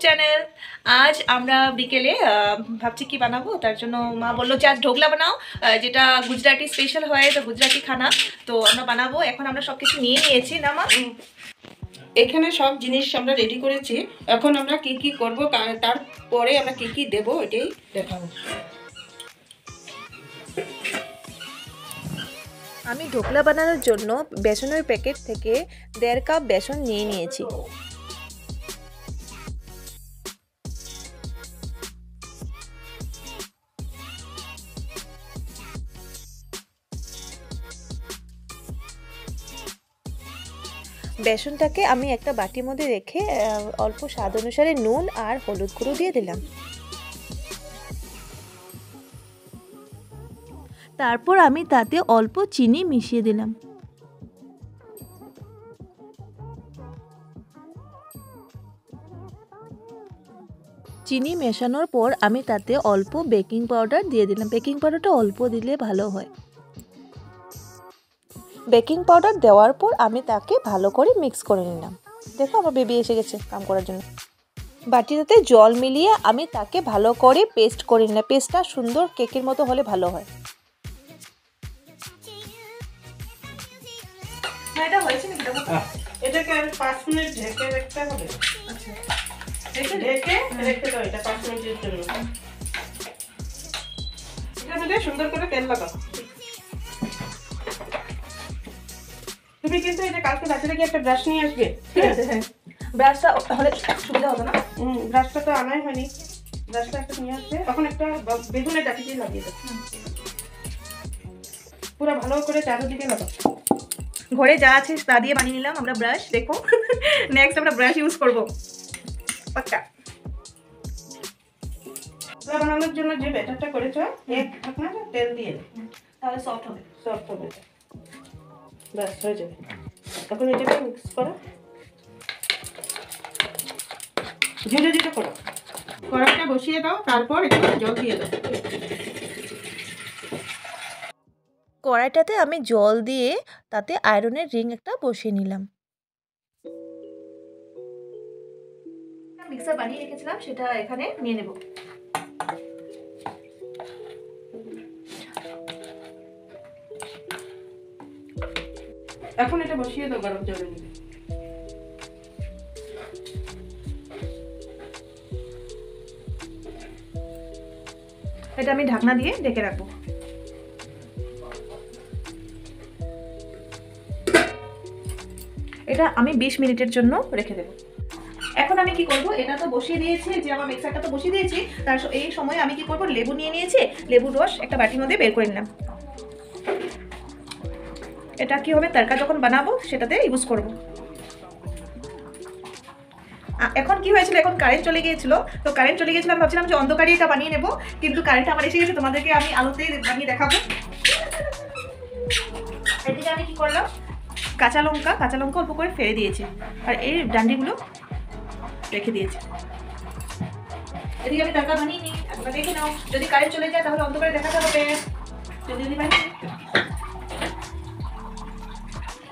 Channel. আজ আমরা বিকেলে ভাবছি কি বানাবো, তার জন্য মা বললো যে আজ ঢোকলা বানাও, যেটা গুজরাটি স্পেশাল হয়, তো গুজরাটি খানা তো আমরা বানাবো। এখন আমরা সব কিছু নিয়ে নিয়েছি না মা? এখানে সব জিনিস আমরা রেডি করেছি। এখন আমরা কি কি করব, তারপরে আমরা কি কি দেব এটাই দেখাবো। আমি ঢোকলা বানানোর জন্য বেসনের প্যাকেট থেকে 1.5 কাপ বেসন নিয়ে নিয়েছি। বেসনটাকে আমি একটা বাটির মধ্যে রেখে অল্প স্বাদ অনুসারে নুন আর হলুদ গুঁড়ো দিয়ে দিলাম। তারপর আমি তাতে অল্প চিনি মিশিয়ে দিলাম। চিনি মেশানোর পর আমি তাতে অল্প বেকিং পাউডার দিয়ে দিলাম। বেকিং পাউডারটা অল্প দিলে ভালো হয়। বেকিং পাউডার দেওয়ার পর আমি তাকে ভালো করে মিক্স করে নিলাম। দেখো আমার বেবি এসে গেছে কাম করার জন্য। বাটিটাতে জল মিলিয়ে আমি তাকে ভালো করে পেস্ট করে নিলাম। পেস্টটা সুন্দর কেকের মতো হলে ভালো হয়। এটা হয়েছে নাকি? এটাকে আর 5 মিনিট ঢেকে রাখতে হবে। আচ্ছা, ঢেকে রেখে দাও এটা 5 মিনিটের জন্য। এটা মধ্যে সুন্দর করে তেল লাগাও। তুমি কিন্তু এটা কালকে বাজারে গিয়ে একটা ব্রাশ নিয়ে আসবে। ঠিক আছে, হ্যাঁ। ব্রাশটা হলে সুবিধা হবে না? ব্রাশটা তো আনাই হয়নি। ব্রাশটা একটা নিয়ে আসবে। তখন একটা বেগুনের ডাটি দিয়ে লাগিয়ে দাও। পুরো ভালো করে চারদিকে লাগাও। ঘরে যা আছে তা দিয়ে বানিয়ে নিলাম আমরা ব্রাশ। দেখো নেক্সট আমরা ব্রাশ ইউজ করব পাক্কা। পুরো বানানোর জন্য যে ব্যাটারটা করেছো এক ঢাকনা তেল দিয়ে তাহলে সফট হবে। সফট হবে। ব্যাস হয়ে যাবে। এখন এটাকে মিক্স করো। ধীরে ধীরে করো। কড়াইটা বসিয়ে দাও, তারপর একটু জল দিয়ে দাও। কড়াইটাতে আমি জল দিয়ে তাতে আয়রনের রিং একটা বসিয়ে নিলাম। মিক্সার বানিয়ে রেখেছিলাম সেটা এখানে নিয়ে নেব। এখন এটা বসিয়ে দাও গরম জলের মধ্যে। এটা আমি ঢাকনা দিয়ে ঢেকে রাখবো। এটা আমি 20 মিনিটের জন্য রেখে দেব। এখন আমি কি করব, এটা তো বসিয়ে দিয়েছি, যে আমার মিক্সারটা তো বসিয়ে দিয়েছি, তার এই সময় আমি কি করব, লেবু নিয়ে নিয়েছি, লেবুর রস একটা বাটির মধ্যে বের করে নিলাম। এটা কি হবে, তরকা যখন বানাবো সেটাতে ইউজ করব। এখন কি হয়েছিল, এখন কারেন্ট চলে গিয়েছিল, তো কারেন্ট চলে গিয়েছিলাম, ভাবছিলাম যে অন্ধকারে এটা বানিয়ে নেব, কিন্তু কারেন্ট আমার এসে গেছে, তোমাদেরকে আমি আলোতে বানিয়ে দেখাবো। এদিকে আমি কি করলাম, কাঁচা লঙ্কা অল্প করে ফেলে দিয়েছি, আর এই ডান্ডিগুলো রেখে দিয়েছি। এদিকে আমি তরকা বানিয়ে নিই, একবার দেখে নাও। যদি কারেন্ট চলে যায় তাহলে অন্ধকারে দেখাতে হবে। যদি বানিয়ে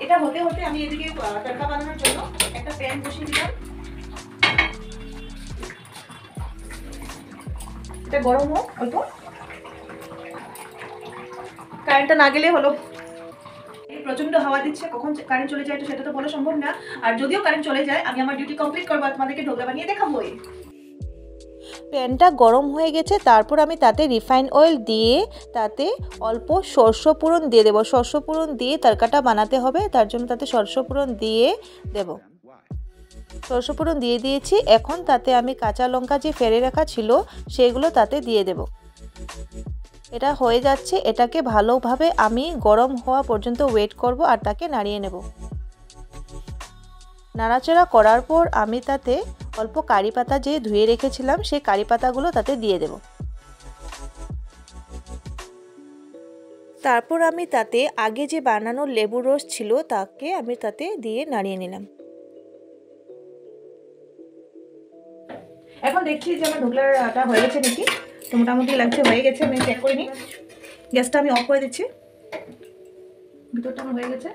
এটা হতে হতে আমি এদিকে তরকা বানানোর জন্য একটা প্যান বসিয়ে দিলাম। এটা গরম হোক অল্প। কারেন্টটা না গেলে হলো, এই প্রচন্ড হাওয়া দিচ্ছে, কখন কারেন্ট চলে যায় সেটা তো বলা সম্ভব না। আর যদিও কারেন্ট চলে যায় আমি আমার ডিউটি কমপ্লিট করবো, তোমাদেরকে ঢোকলা বানিয়ে দেখাবো। প্যানটা গরম হয়ে গেছে, তারপর আমি তাতে রিফাইন অয়েল দিয়ে তাতে অল্প সরষে ফোড়ন দিয়ে দেবো। সরষে ফোড়ন দিয়ে তরকাটা বানাতে হবে, তার জন্য তাতে সরষে ফোড়ন দিয়ে দেব। সরষে ফোড়ন দিয়ে দিয়েছি। এখন তাতে আমি কাঁচা লঙ্কা যে ফেলে রাখা ছিল সেগুলো তাতে দিয়ে দেব। এটা হয়ে যাচ্ছে, এটাকে ভালোভাবে আমি গরম হওয়া পর্যন্ত ওয়েট করব আর তাকে নাড়িয়ে নেব। নাড়াচাড়া করার পর আমি তাতে অল্প কারি পাতা যে ধুয়ে রেখেছিলাম সেই কারি পাতাগুলো তাতে দিয়ে দেব। তারপর আমি তাতে আগে যে বানানো লেবুর রস ছিল তাকে আমি তাতে দিয়ে নাড়িয়ে নিলাম। এখন দেখছি যে আমার ঢোকলাটা হয়ে গেছে নাকি, তো মোটামুটি লাগছে হয়ে গেছে। আমি চেক করে নিই। গ্যাসটা আমি অফ করে দিচ্ছি। ভিতরটা আমার হয়ে গেছে।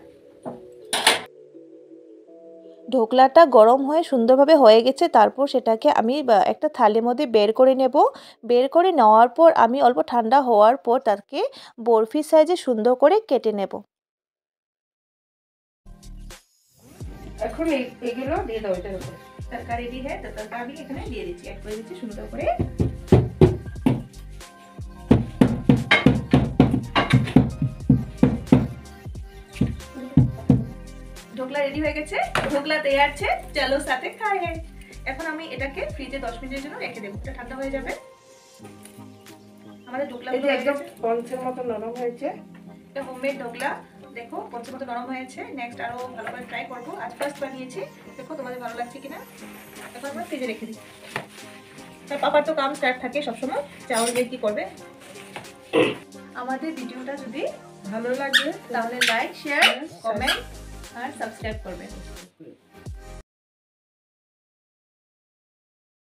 ঢোকলাটা গরম হয়ে সুন্দরভাবে হয়ে গেছে। তারপর সেটাকে আমি একটা থালির মধ্যে বের করে নেব। বের করে নেওয়ার পর আমি অল্প ঠান্ডা হওয়ার পর তাকে বরফি সাইজে সুন্দর করে কেটে নেব। এখন এইগুলো দিয়ে দাও এটার উপরে। তরকা রেডি হ্যাঁ, তো তরকা আমি এখানে দিয়ে দিচ্ছি, অ্যাড করে দিচ্ছি সুন্দর করে। ঢোকলা রেডি হয়ে গেছে, ঢোকলা তৈরি আছে, চলো সাথে খাই। এখন আমি এটাকে ফ্রিজে 10 মিনিটের জন্য রেখে দেবো, এটা ঠান্ডা হয়ে যাবে। আমাদের ঢোকলা একদম স্পঞ্জের মতো নরম হয়েছে। এটা হোমমেড ঢোকলা, দেখো স্পঞ্জের মতো নরম হয়েছে। নেক্সট আরো ভালো করে ট্রাই করবো, আজ ফার্স্ট বানিয়েছি, দেখো তোমাদের ভালো লাগছে কিনা। এখন আমরা ফ্রিজে রেখে দিই। পাপার তো কাম স্টার্ট থাকে সবসময়, চাউল দিয়ে কি করবে। আমাদের ভিডিওটা যদি ভালো লাগে তাহলে লাইক, শেয়ার, কমেন্ট আর সাবস্ক্রাইব করবেন।